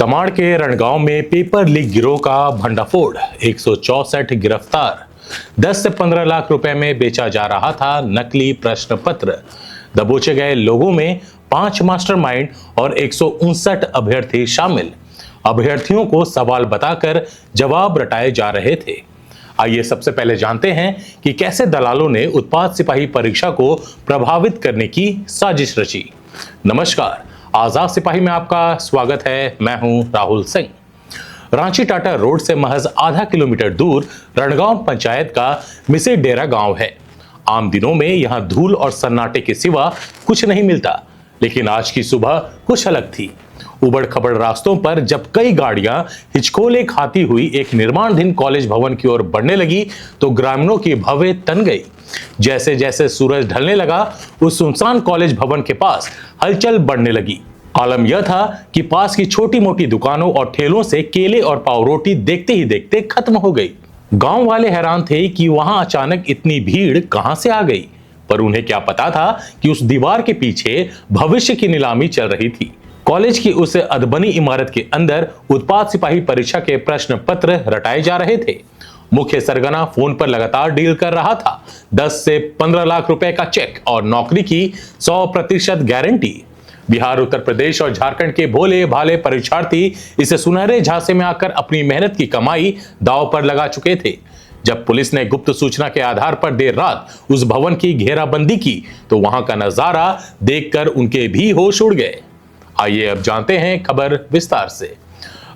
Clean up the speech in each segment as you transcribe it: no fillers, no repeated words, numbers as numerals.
तमाड़ के रणगांव में paper leak गिरोह का भंडाफोड़, 164 गिरफ्तार। 10 से 15 लाख रुपए में बेचा जा रहा था नकली प्रश्न पत्र। दबोचे गए लोगों में 5 मास्टरमाइंड और 159 अभ्यर्थी शामिल। अभ्यर्थियों को सवाल बताकर जवाब रटाए जा रहे थे। आइए सबसे पहले जानते हैं कि कैसे दलालों ने उत्पाद सिपाही परीक्षा को प्रभावित करने की साजिश रची। नमस्कार, आजाद सिपाही में आपका स्वागत है। मैं हूं राहुल सिंह। रांची टाटा रोड से महज आधा किलोमीटर दूर रणगांव पंचायत का मिसे डेरा गांव है। आम दिनों में यहां धूल और सन्नाटे के सिवा कुछ नहीं मिलता, लेकिन आज की सुबह कुछ अलग थी। उबड़ खबड़ रास्तों पर जब कई गाड़ियां हिचकोले खाती हुई एक निर्माणाधीन कॉलेज भवन की ओर बढ़ने लगी, तो ग्रामीणों की भवें तन गई। जैसे जैसे सूरज ढलने लगा, उस सुनसान कॉलेज भवन के पास हलचल बढ़ने लगी। आलम यह था कि पास की छोटी मोटी दुकानों और ठेलों से केले और पाव रोटी देखते ही देखते खत्म हो गई। गांव वाले हैरान थे कि वहां अचानक इतनी भीड़ कहां से आ गई, पर उन्हें क्या पता था कि उस दीवार के पीछे भविष्य की नीलामी चल रही थी। कॉलेज की उस अधबनी इमारत के अंदर उत्पाद सिपाही परीक्षा के प्रश्न पत्र रटाए जा रहे थे। मुख्य सरगना फोन पर लगातार डील कर रहा था। 10 से 15 लाख रुपए का चेक और नौकरी की 100% गारंटी। बिहार, उत्तर प्रदेश और झारखंड के भोले भाले परीक्षार्थी इस सुनहरे झांसे में आकर अपनी मेहनत की कमाई दांव पर लगा चुके थे। जब पुलिस ने गुप्त सूचना के आधार पर देर रात उस भवन की घेराबंदी की, तो वहां का नजारा देखकर उनके भी होश उड़ गए। आइए अब जानते हैं खबर विस्तार से।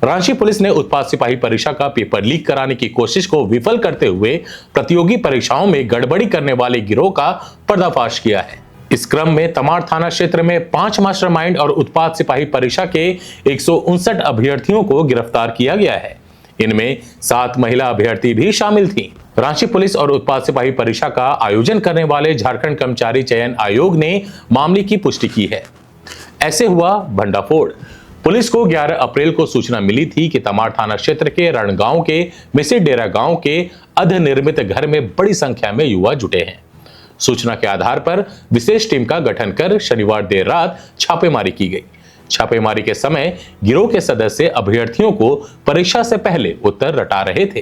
रांची पुलिस ने उत्पाद सिपाही परीक्षा का पेपर लीक कराने की कोशिश को विफल करते हुए प्रतियोगी परीक्षाओं में गड़बड़ी करने वाले गिरोह का पर्दाफाश किया है। इस क्रम में तमाड़ थाना क्षेत्र में 5 मास्टरमाइंड और उत्पाद सिपाही परीक्षा के 159 अभ्यर्थियों को गिरफ्तार किया गया है। इनमें 7 महिला अभ्यर्थी भी शामिल थीं। रांची पुलिस और उत्पाद सिपाही परीक्षा का आयोजन करने वाले झारखंड कर्मचारी चयन आयोग ने मामले की पुष्टि की है। ऐसे हुआ भंडाफोड़। पुलिस को 11 अप्रैल को सूचना मिली थी कि तमाड़ थाना क्षेत्र के रणगांव के मिसे डेरा गांव के अर्धनिर्मित घर में बड़ी संख्या में युवा जुटे हैं। सूचना के आधार पर विशेष टीम का गठन कर शनिवार देर रात छापेमारी की गई। छापेमारी के समय गिरोह के सदस्य अभ्यर्थियों को परीक्षा से पहले उत्तर रटा रहे थे।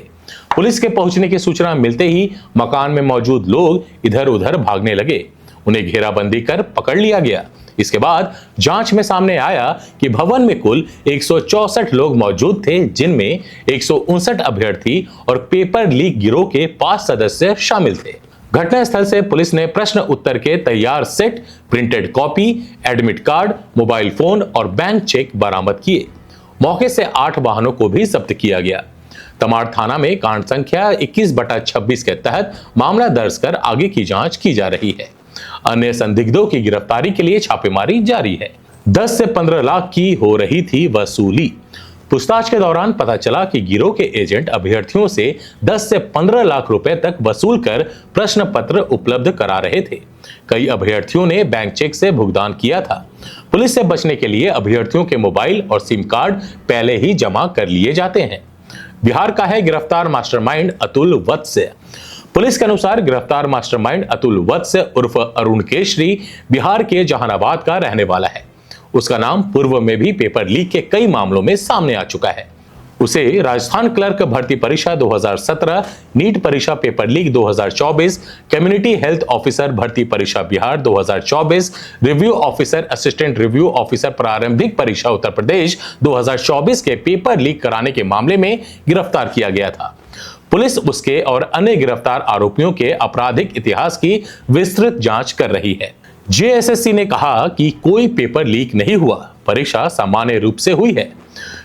पुलिस के पहुंचने की सूचना मिलते ही मकान में मौजूद लोग इधर उधर भागने लगे। उन्हें घेराबंदी कर पकड़ लिया गया। इसके बाद जांच में सामने आया कि भवन में कुल 164 लोग मौजूद थे, जिनमें 159 अभ्यर्थी और पेपर लीक गिरोह के 5 सदस्य शामिल थे। घटनास्थल से पुलिस ने प्रश्न उत्तर के तैयार set, printed copy, admit card, mobile phone और बैंक चेक बरामद किए। मौके से 8 वाहनों को भी जब्त किया गया। तमाड़ थाना में कांड संख्या 21/26 के तहत मामला दर्ज कर आगे की जांच की जा रही है। अन्य संदिग्धों की गिरफ्तारी के लिए छापेमारी जारी है। 10 से 15 लाख की हो रही थी वसूली। पूछताछ के दौरान पता चला कि गिरोह के एजेंट अभ्यर्थियों से 10 से 15 लाख रुपए तक वसूल कर प्रश्न पत्र उपलब्ध करा रहे थे। कई अभ्यर्थियों ने बैंक चेक से भुगतान किया था। पुलिस से बचने के लिए अभ्यर्थियों के मोबाइल और सिम कार्ड पहले ही जमा कर लिए जाते हैं। बिहार का है गिरफ्तार मास्टरमाइंड अतुल वत्स। पुलिस के अनुसार गिरफ्तार मास्टरमाइंड अतुल वत्स उर्फ अरुण केशरी बिहार के जहानाबाद का रहने वाला है। उसका नाम पूर्व में भी पेपर लीक के कई मामलों में सामने आ चुका है। उसे राजस्थान क्लर्क भर्ती परीक्षा 2017, नीट परीक्षा paper leak 2024, community health officer भर्ती परीक्षा Bihar 2024, review officer assistant review officer प्रारंभिक परीक्षा उत्तर प्रदेश 2024 के पेपर लीक कराने के मामले में गिरफ्तार किया गया था। पुलिस उसके और अन्य गिरफ्तार आरोपियों के आपराधिक इतिहास की विस्तृत जांच कर रही है। जेएसएससी ने कहा कि कोई पेपर लीक नहीं हुआ, परीक्षा सामान्य रूप से हुई है।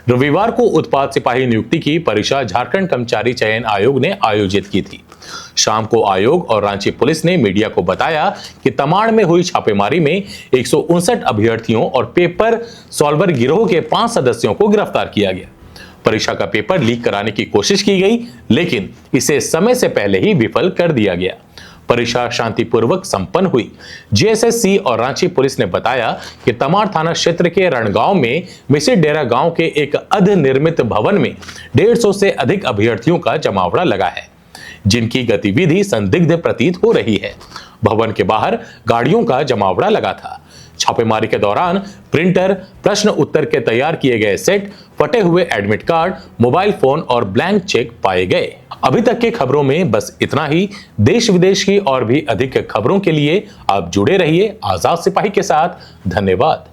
रविवार को उत्पाद सिपाही नियुक्ति की परीक्षा झारखंड कर्मचारी चयन आयोग ने आयोजित की थी। शाम को आयोग और रांची पुलिस ने मीडिया को बताया कि तमाड़ में हुई छापेमारी में 159 अभ्यर्थियों और पेपर सॉल्वर गिरोह के 5 सदस्यों को गिरफ्तार किया गया। परीक्षा का पेपर लीक कराने की कोशिश की गई, लेकिन इसे समय से पहले ही विफल कर दिया गया। परीक्षा शांतिपूर्वक संपन्न हुई। जेएसएससी और रांची पुलिस ने बताया कि तमाड़ थाना क्षेत्र के रणगांव में मिसे डेरा गांव के एक अर्धनिर्मित भवन में 150 से अधिक अभ्यर्थियों का जमावड़ा लगा है, जिनकी गतिविधि संदिग्ध प्रतीत हो रही है। भवन के बाहर गाड़ियों का जमावड़ा लगा था। छापेमारी के दौरान प्रिंटर, प्रश्न उत्तर के तैयार किए गए सेट, फटे हुए एडमिट कार्ड, मोबाइल फोन और ब्लैंक चेक पाए गए। अभी तक की खबरों में बस इतना ही। देश विदेश की और भी अधिक खबरों के लिए आप जुड़े रहिए आजाद सिपाही के साथ। धन्यवाद।